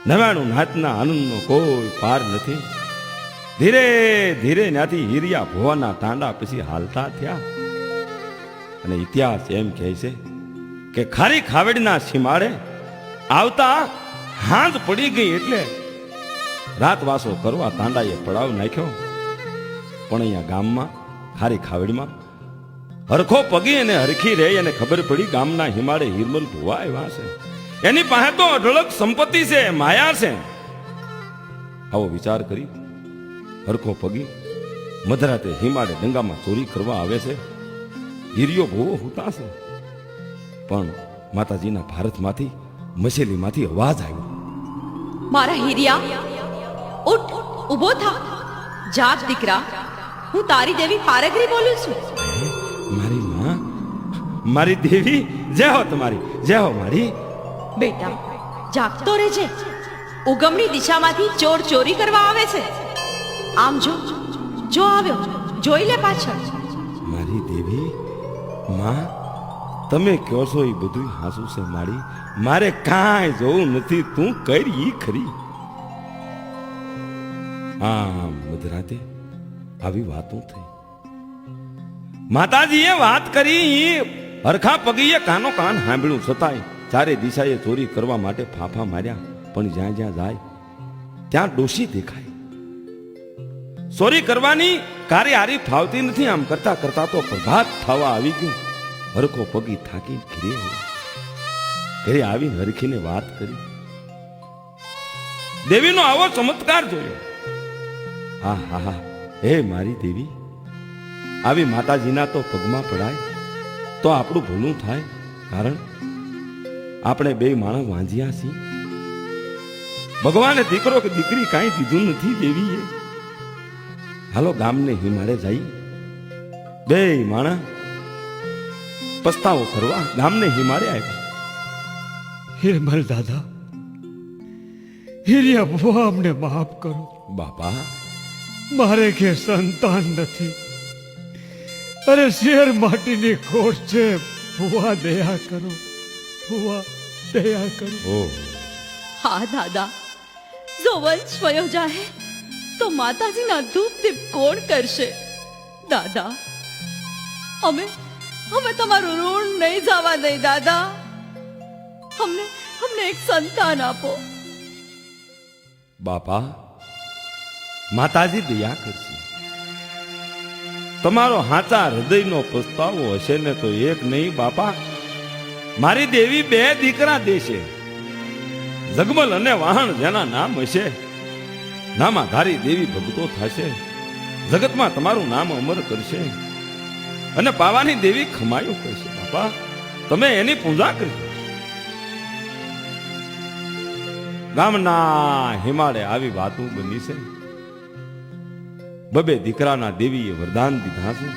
99 નાતના આનંદનો કોઈ પાર નથી. ધીરે ધીરે ત્યાંથી હીરિયા ભુવાના તાંડા પછી હાલતા થયા. અને ઇતિહાસ એમ કહે છે કે ખારી ખાવડના સીમાડે આવતા હાંજ પડી ગઈ એટલે રાતવાસો કરવા તાંડાએ પડાવ નાખ્યો. પણ અહીંયા ગામમાં ખારી ખાવડીમાં હરખો પગી અને હરખી રહી અને ખબર પડી ગામના હિમાડે હિરમલ ભુવા આવ્યા છે. એની પાસે તો અઢળક સંપત્તિ છે, માયા છે. આવો વિચાર કરી હરખો પગી મધરાતે હિમાડે ડંગામાં ચોરી કરવા આવે છે. હિરિયો ભુવો હુતા છે. પણ માતાજીના ભારતમાંથી મસેલીમાંથી અવાજ આવ્યો, મારા હિરિયા ઉઠ, ઊભો થા, જાગ દીકરા, હું તારી દેવી પારગરી બોલું છું. મારી માં, મારી દેવી, જય હો તમારી, જય હો મારી. બેટા જાગતો રહેજે. ઉગમની દિશામાંથી ચોર ચોરી કરવા આવે છે. આમ જો, જો આવ્યો, જોઈ લે પાછળ. મારી દેવી, માં તમે કહો છો એ બધું હાસું છે મારી. મારે કાંઈ જોવું નથી, તું કરી ખરી. આમ મધરાતે આવી વાતો થઈ. માતાજીએ વાત કરી, હરખા પગીએ કાનો કાન સાંભળ્યું, છતાંય ચારે દિશાએ ચોરી કરવા માટે ફાફા માર્યા. પણ જ્યાં જ્યાં જાય ત્યાં ડોશી દેખાય. ચોરી કરવાની કાર્યહારી ફાવતી નથી. આમ કરતા કરતા તો પ્રભાત થવા આવી ગયું. હરખો પગી થાકી ઘરે આવીને હરખીને વાત કરી. દેવીનો આવો ચમત્કાર જોયો. હા હા હા, હે મારી દેવી, આવી માતાજીના તો પગમાં પડાય તો આપણું ભૂલું થાય. કારણ આપણે બે માણસ વાંજ્યા છીએ. ભગવાને દીકરો કે દીકરી કાંઈ દીધું નથી દેવીએ. હાલો ગામને હિમાડે જઈ બે માણસ પસ્તાવો કરવા ગામને હિમાડે આવ્યા. હિરમલ દાદા, હિરિયા ભુવા, અમને માફ કરો. બાપા, મારે કે સંતાન નથી. અરે શેર માટીની ખોટ છે. ભુવા દયા કરો, ભુવા દયા કરો. ઓહ, હા દાદા, જો વંશ વયો જાહે તો માતાજીના ધૂપ દીપ કોણ કરશે? દાદા, અમે તમારું ઋણ નહીં જવા દઈ. દાદા, અમને એક સંતાન આપો. બાપા, માતાજી દયા કરશે. તમારો હાચા હૃદયનો પસ્તાવો હશે ને તો એક નહીં બાપા, મારી દેવી બે દીકરા દેશે. જગમલ અને વાહણ જેના નામ હશે, નામાધારી દેવી ભક્તો થશે. જગતમાં તમારું નામ અમર કરશે અને પાવાની દેવી ખમાયો કરશે. બાપા, તમે એની પૂજા કરશો. ગામના હિમાડે આવી વાતો બની છે. બબે દીકરાના દેવીએ વરદાન દીધા છે.